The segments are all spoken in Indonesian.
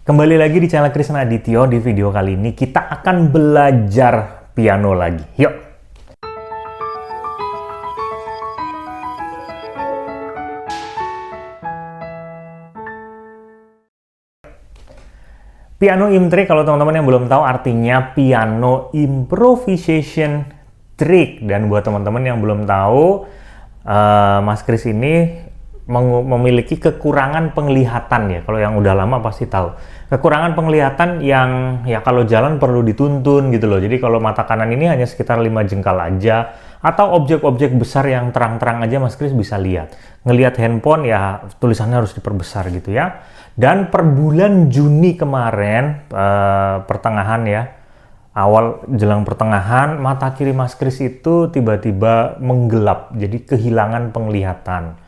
Kembali lagi di channel Krisna Adityo. Di video kali ini kita akan belajar piano lagi. Yuk! Piano imtrick, kalau teman-teman yang belum tahu, artinya piano improvisation trick. Dan buat teman-teman yang belum tahu, Mas Kris ini memiliki kekurangan penglihatan ya. Kalau yang udah lama pasti tahu. Kekurangan penglihatan yang ya kalau jalan perlu dituntun gitu loh. Jadi kalau mata kanan ini hanya sekitar 5 jengkal aja, atau objek-objek besar yang terang-terang aja Mas Kris bisa lihat. Ngelihat handphone ya tulisannya harus diperbesar gitu ya. Dan per bulan Juni kemarin, pertengahan ya, awal jelang pertengahan, mata kiri Mas Kris itu tiba-tiba menggelap, jadi kehilangan penglihatan.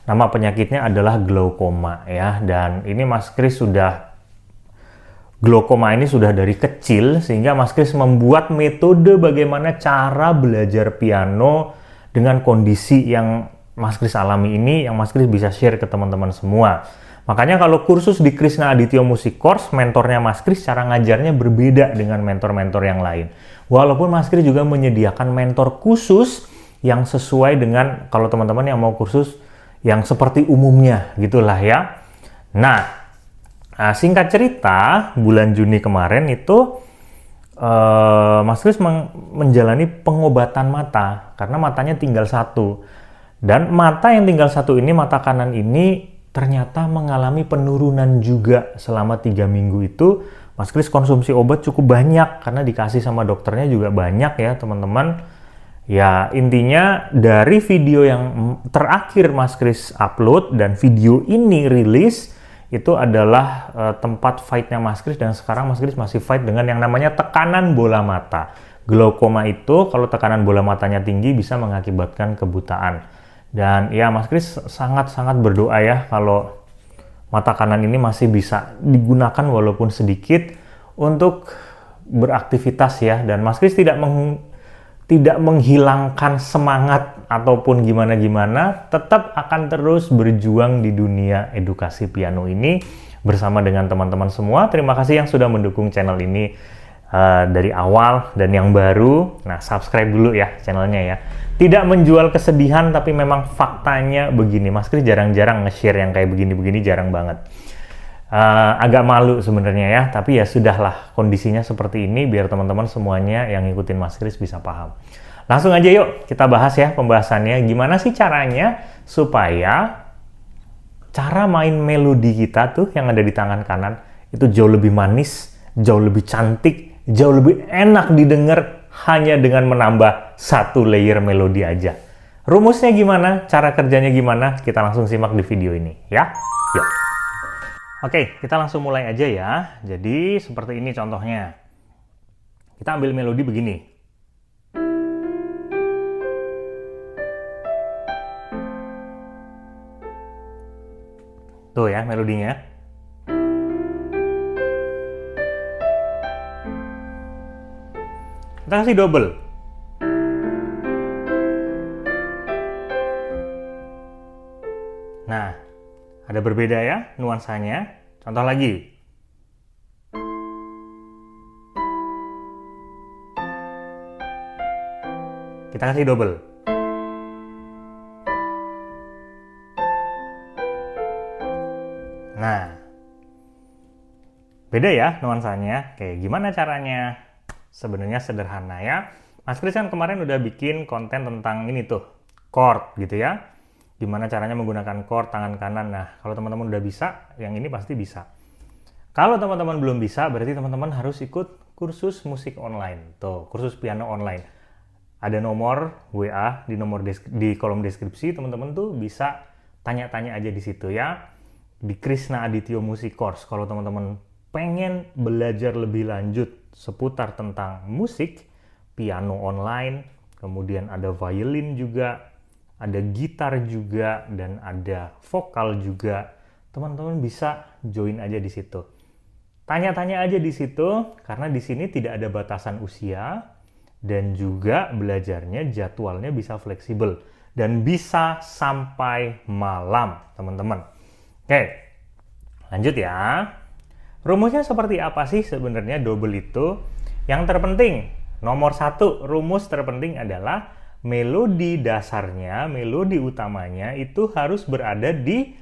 Nama penyakitnya adalah glaukoma ya, dan ini Mas Kris glaukoma ini sudah dari kecil, sehingga Mas Kris membuat metode bagaimana cara belajar piano dengan kondisi yang Mas Kris alami ini, yang Mas Kris bisa share ke teman-teman semua. Makanya kalau kursus di Krisna Adityo Music Course, mentornya Mas Kris cara ngajarnya berbeda dengan mentor-mentor yang lain. Walaupun Mas Kris juga menyediakan mentor khusus yang sesuai dengan kalau teman-teman yang mau kursus yang seperti umumnya gitulah ya. Nah, singkat cerita, bulan Juni kemarin itu Mas Kris menjalani pengobatan mata karena matanya tinggal satu. Dan mata yang tinggal satu ini, mata kanan ini ternyata mengalami penurunan juga selama 3 minggu itu. Mas Kris konsumsi obat cukup banyak karena dikasih sama dokternya juga banyak ya teman-teman. Ya intinya dari video yang terakhir Mas Kris upload dan video ini rilis, itu adalah tempat fightnya Mas Kris, dan sekarang Mas Kris masih fight dengan yang namanya tekanan bola mata. Glaukoma itu kalau tekanan bola matanya tinggi bisa mengakibatkan kebutaan. Dan ya Mas Kris sangat-sangat berdoa ya kalau mata kanan ini masih bisa digunakan walaupun sedikit untuk beraktivitas ya. Dan Mas Kris tidak menghilangkan semangat ataupun gimana-gimana, tetap akan terus berjuang di dunia edukasi piano ini bersama dengan teman-teman semua. Terima kasih yang sudah mendukung channel ini dari awal dan yang baru. Nah, subscribe dulu ya channelnya ya. Tidak menjual kesedihan, tapi memang faktanya begini. Mas Kris jarang-jarang nge-share yang kayak begini-begini, jarang banget. Agak malu sebenarnya ya, tapi ya sudahlah, kondisinya seperti ini biar teman-teman semuanya yang ngikutin Mas Kris bisa paham. Langsung aja yuk kita bahas ya pembahasannya. Gimana sih caranya supaya cara main melodi kita tuh yang ada di tangan kanan itu jauh lebih manis, jauh lebih cantik, jauh lebih enak didengar hanya dengan menambah satu layer melodi aja. Rumusnya gimana? Cara kerjanya gimana? Kita langsung simak di video ini ya. Yuk. Oke, kita langsung mulai aja ya. Jadi seperti ini contohnya. Kita ambil melodi begini. Tuh ya melodinya. Kita kasih double. Nah, ada berbeda ya nuansanya. Contoh lagi. Kita kasih double. Nah, beda ya nuansanya. Kayak gimana caranya? Sebenarnya sederhana ya. Mas Kris kan kemarin udah bikin konten tentang ini tuh, chord gitu ya. Gimana caranya menggunakan chord tangan kanan. Nah, kalau teman-teman udah bisa, yang ini pasti bisa. Kalau teman-teman belum bisa, berarti teman-teman harus ikut kursus musik online. Tuh, kursus piano online. Ada nomor WA di kolom deskripsi, teman-teman tuh bisa tanya-tanya aja di situ ya. Di Krisna Adityo Music Course. Kalau teman-teman pengen belajar lebih lanjut seputar tentang musik, piano online, kemudian ada violin juga, ada gitar juga, dan ada vokal juga. Teman-teman bisa join aja di situ. Tanya-tanya aja di situ, karena di sini tidak ada batasan usia, dan juga belajarnya jadwalnya bisa fleksibel, dan bisa sampai malam, teman-teman. Oke, lanjut ya. Rumusnya seperti apa sih sebenarnya double itu? Yang terpenting, nomor satu, rumus terpenting adalah melodi dasarnya, melodi utamanya itu harus berada di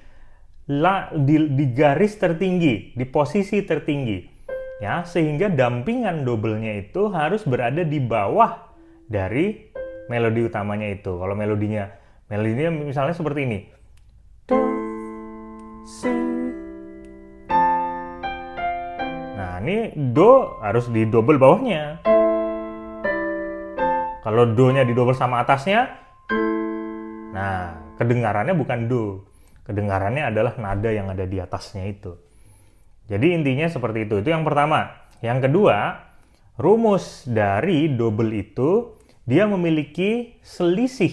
garis tertinggi, di posisi tertinggi. Ya, sehingga dampingan double-nya itu harus berada di bawah dari melodi utamanya itu. Kalau melodinya misalnya seperti ini. Do, si. Nah, ini do harus di double bawahnya. Kalau do-nya di double sama atasnya, nah, kedengarannya bukan do. Kedengarannya adalah nada yang ada di atasnya itu. Jadi intinya seperti itu. Itu yang pertama. Yang kedua, rumus dari double itu, dia memiliki selisih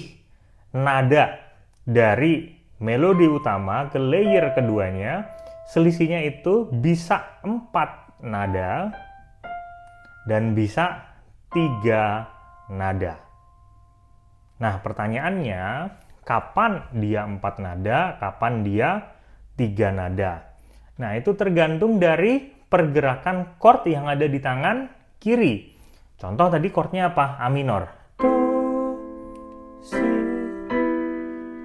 nada dari melodi utama ke layer keduanya. Selisihnya itu bisa 4 nada dan bisa 3 nada. Nah, pertanyaannya, kapan dia 4 nada, kapan dia 3 nada? Nah, itu tergantung dari pergerakan chord yang ada di tangan kiri. Contoh tadi chordnya apa? A minor. Do, si,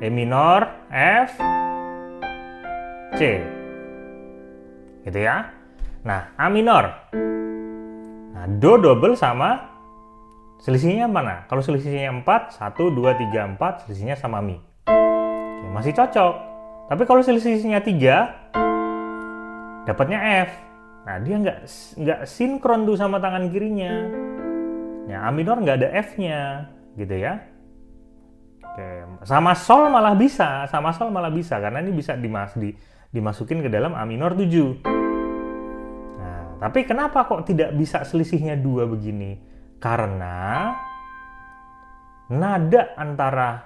E minor, F, C. Gitu ya. Nah, A minor. Nah, do double sama selisihnya mana? Kalau selisihnya 4, 1, 2, 3, 4, selisihnya sama Mi. Oke, masih cocok. Tapi kalau selisihnya 3, dapatnya F. Nah, dia nggak sinkron tuh sama tangan kirinya. Ya, A minor nggak ada F-nya, gitu ya. Oke, sama Sol malah bisa, karena ini bisa dimasukin ke dalam A minor 7. Nah, tapi kenapa kok tidak bisa selisihnya 2 begini? Karena nada antara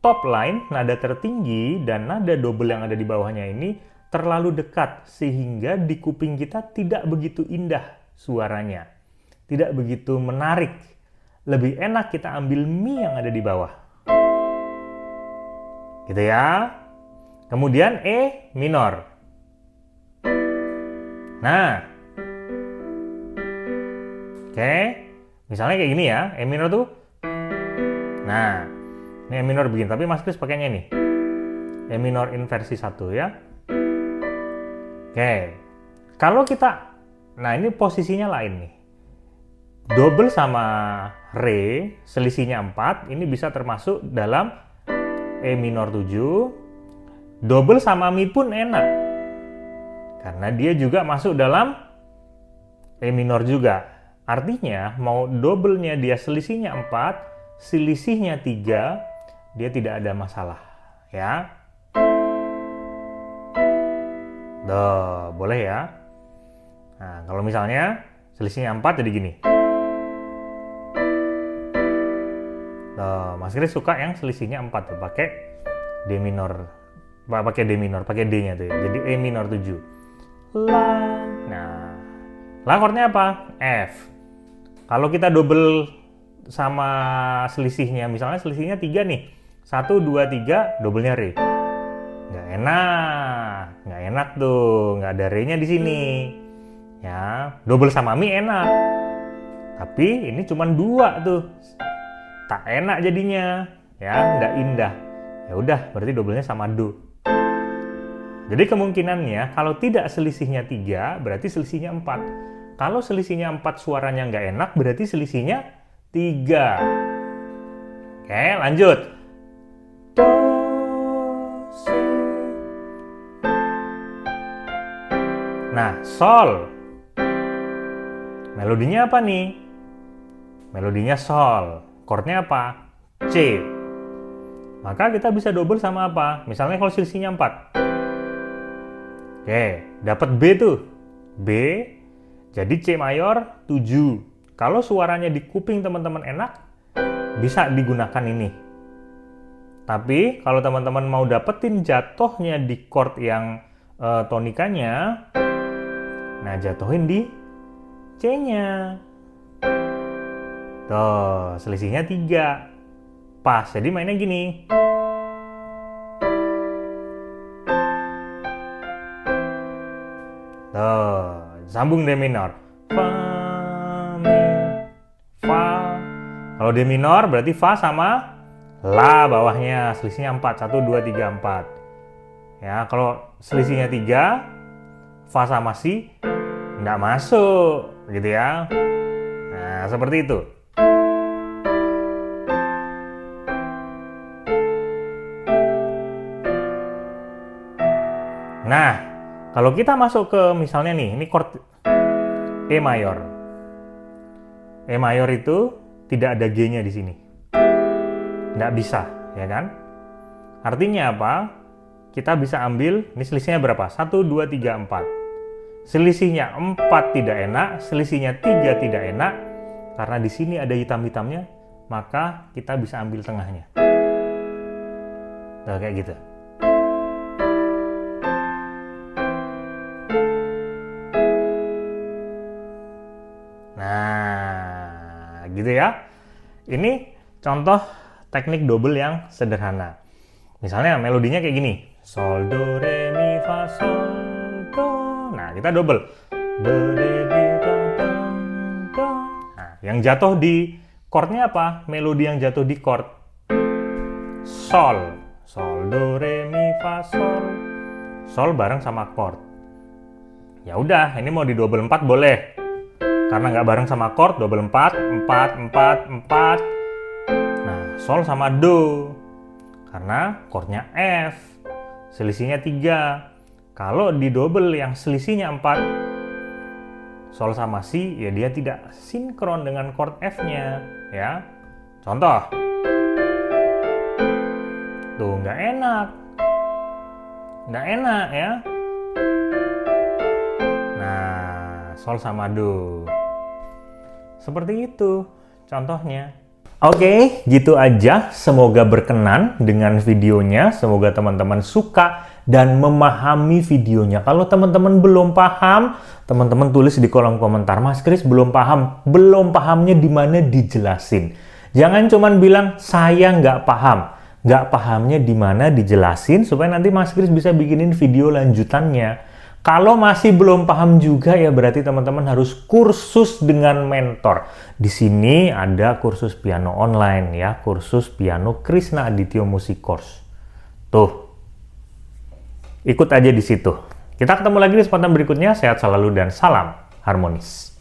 top line, nada tertinggi, dan nada double yang ada di bawahnya ini terlalu dekat, sehingga di kuping kita tidak begitu indah suaranya. Tidak begitu menarik. Lebih enak kita ambil Mi yang ada di bawah. Gitu ya. Kemudian E minor. Nah. Oke. Misalnya kayak gini ya, E minor tuh. Nah, ini E minor begini, tapi Mas Kris pakainya nih. E minor inversi 1 ya. Oke. Kalau kita, nah ini posisinya lain nih. Double sama Re, selisihnya 4, ini bisa termasuk dalam E minor 7. Double sama Mi pun enak. Karena dia juga masuk dalam E minor juga. Artinya, mau double-nya dia selisihnya 4, selisihnya 3, dia tidak ada masalah. Ya. Duh, boleh ya. Nah, kalau misalnya selisihnya 4 jadi gini. Tuh, Mas Kris suka yang selisihnya 4 tuh, pakai D minor. Pakai D minor, pakai D-nya tuh. Jadi E minor 7. La. Nah, la chordnya apa? F. Kalau kita double sama selisihnya, misalnya selisihnya 3 nih. 1, 2, 3, double-nya Re. Nggak enak tuh, nggak ada Re-nya di sini. Ya, double sama Mi enak. Tapi ini cuma 2 tuh. Tak enak jadinya, ya, nggak indah. Ya udah, berarti double-nya sama Do. Jadi kemungkinannya kalau tidak selisihnya 3, berarti selisihnya 4. Kalau selisihnya 4 suaranya nggak enak, berarti selisihnya 3. Oke, lanjut. Do, si. Nah, Sol. Melodinya apa nih? Melodinya Sol. Chordnya apa? C. Maka kita bisa double sama apa? Misalnya kalau selisihnya 4. Oke, dapat B tuh. B. Jadi C mayor 7. Kalau suaranya di kuping teman-teman enak, bisa digunakan ini. Tapi kalau teman-teman mau dapetin jatuhnya di chord yang tonikanya, nah jatuhin di C-nya. Tuh, selisihnya 3. Pas, jadi mainnya gini. Tuh. Sambung D minor. Fa, mi, fa. Kalau D minor berarti fa sama la bawahnya. Selisihnya 4. 1, 2, 3, 4. Ya, kalau selisihnya 3, fa sama si nggak masuk. Gitu ya. Nah, seperti itu. Nah, kalau kita masuk ke misalnya nih, ini chord E mayor. E mayor itu tidak ada G-nya di sini. Nggak bisa, ya kan? Artinya apa? Kita bisa ambil, ini selisihnya berapa? 1, 2, 3, 4. Selisihnya 4 tidak enak, selisihnya 3 tidak enak. Karena di sini ada hitam-hitamnya, maka kita bisa ambil tengahnya. Nah, kayak gitu. Nah, gitu ya. Ini contoh teknik double yang sederhana. Misalnya melodinya kayak gini. Sol, do, re, mi, fa, sol, do. Nah, kita double. Do, re, mi, do, do, do. Nah, yang jatuh di chordnya apa? Melodi yang jatuh di chord sol. Sol, do, re, mi, fa, sol. Sol bareng sama chord. Ya udah, ini mau di double 4 boleh. Karena nggak bareng sama chord, double 4, 4, 4, 4. Nah, sol sama do. Karena chordnya F. Selisihnya 3. Kalau di double yang selisihnya 4, sol sama si, ya dia tidak sinkron dengan chord F-nya. Ya. Contoh. Tuh, nggak enak. Nggak enak ya. Nah, sol sama do. Seperti itu contohnya. Oke, gitu aja. Semoga berkenan dengan videonya. Semoga teman-teman suka dan memahami videonya. Kalau teman-teman belum paham, teman-teman tulis di kolom komentar. Mas Kris belum paham. Belum pahamnya di mana dijelasin. Jangan cuman bilang saya nggak paham. Nggak pahamnya di mana dijelasin supaya nanti Mas Kris bisa bikinin video lanjutannya. Kalau masih belum paham juga ya berarti teman-teman harus kursus dengan mentor. Di sini ada kursus piano online ya, kursus piano Krisna Adityo Music Course. Tuh. Ikut aja di situ. Kita ketemu lagi di kesempatan berikutnya. Sehat selalu dan salam harmonis.